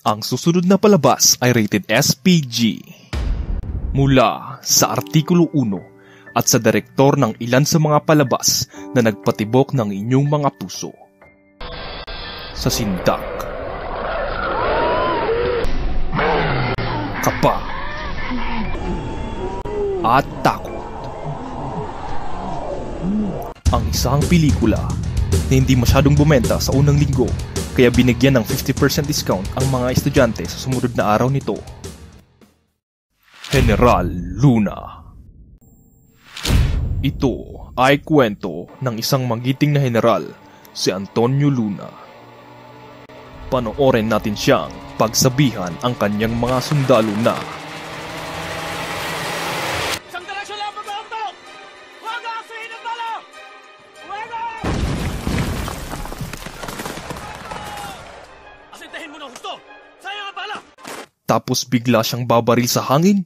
Ang susunod na palabas ay rated SPG. Mula sa Artikulo 1 at sa direktor ng ilan sa mga palabas na nagpatibok ng inyong mga puso. Sa sindak, kapa, at takot. Ang isang pelikula na hindi masyadong bumenta sa unang linggo, kaya binigyan ng 50% discount ang mga estudyante sa sumunod na araw nito. General Luna. Ito ay kwento ng isang magiting na general, si Antonio Luna. Panoorin natin siyang pagsabihan ang kanyang mga sundalo na tapos bigla siyang babaril sa hangin?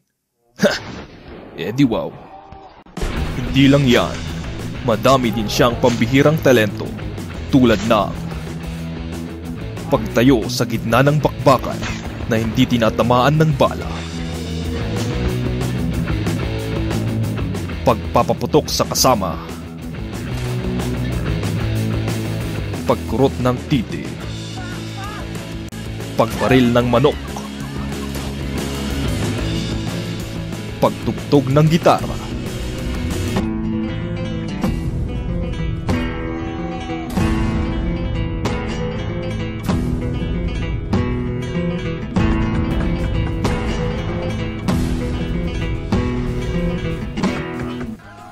Di wow. Hindi lang yan, madami din siyang pambihirang talento tulad ng pagtayo sa gitna ng bakbakan na hindi tinatamaan ng bala, pagpapaputok sa kasama, pagkurot ng titi, pagbaril ng manok, pagtugtog ng gitara,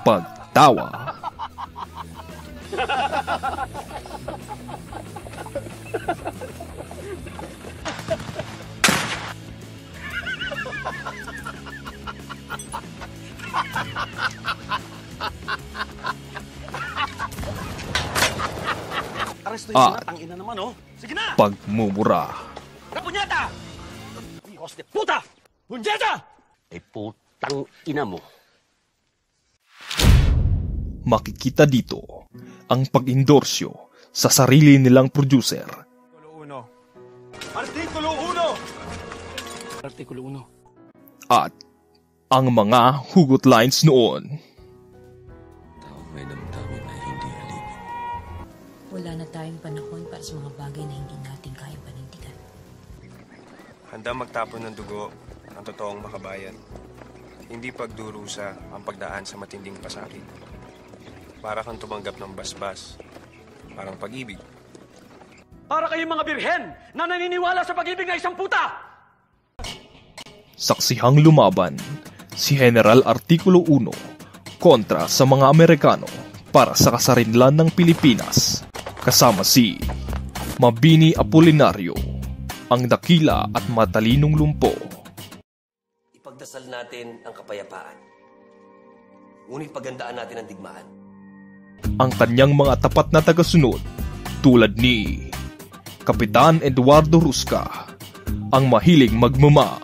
pagtawa, at pagmumura. Punyeta! Hijos de puta! Punyeta! Ay putang ina mo. Makikita dito ang pag-endorsyo sa sarili nilang producer. Artikulo 1! Artikulo 1. At ang mga hugot lines noon. Taong may damdamin na hindi alipin. Wala na tayong panahon para sa mga bagay na hindi natin kaya panindigan. Handa magtapon ng dugo ang totoong makabayan. Hindi pagdurusa ang pagdaan sa matinding pasakit. Para kang tumanggap ng basbas. Parang pag-ibig. Para kayong mga birhen na naniniwala sa pag-ibig na isang puta! Saksihang lumaban si General Artikulo 1 kontra sa mga Amerikano para sa kasarinlan ng Pilipinas, kasama si Mabini Apolinario, ang dakila at matalinong lumpo. Ipagdasal natin ang kapayapaan. Ngunit pagandaan natin ang digmaan. Ang kanyang mga tapat na tagasunod tulad ni Kapitan Eduardo Rusca, ang mahilig magmama,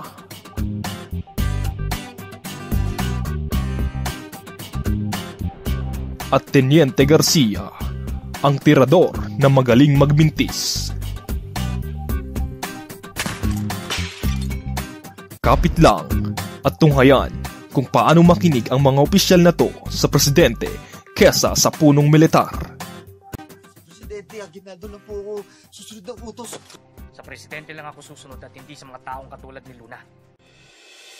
at Teniente Garcia, ang tirador na magaling magmintis. Kapit lang at tunghayan kung paano makinig ang mga opisyal na to sa presidente kesa sa punong militar. Presidente, Aguinaldo lang po ako susunod ng utos. Sa presidente lang ako susunod at hindi sa mga taong katulad ni Luna.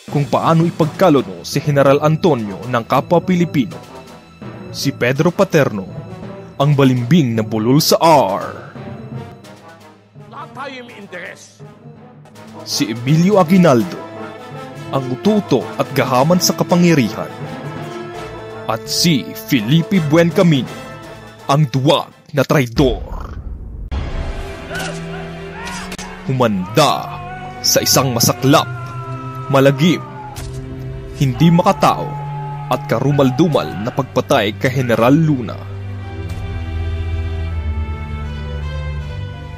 Kung paano ipagkalono si General Antonio ng kapwa Pilipino, si Pedro Paterno, ang balimbing na bulol sa R. Lahat tayo may interes. Si Emilio Aguinaldo, ang ututo at gahaman sa kapangyarihan. At si Felipe Buencamino, ang duwag na traidor. Humanda sa isang masaklap, malagim, hindi makatao at karumal-dumal na pagpatay kay General Luna.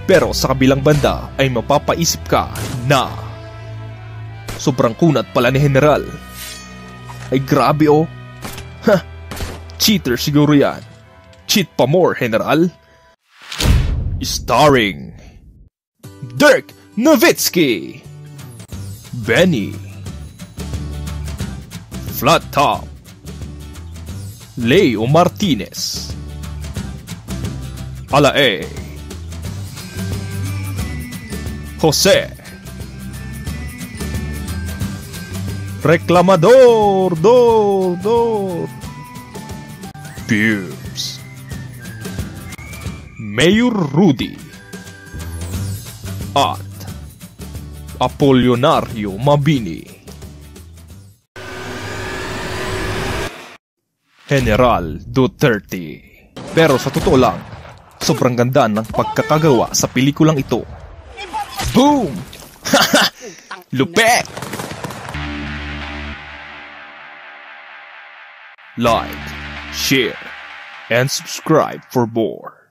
Pero sa kabilang banda ay mapapaisip ka na sobrang kunat pala ni General. Ay grabe oh. Ha! Cheater siguro yan. Cheat pa more, General. Starring Dirk Nowitzki, Benny, Flat Top, Leo Martinez, Alae, Jose, Reclamador, Dor, Pubes, Mayor Rudy, at Apolionario Mabini. General Duterte. Pero sa totoo lang, sobrang ganda ng pagkakagawa sa pelikulang ito. Boom! Lupet! Like, share, and subscribe for more.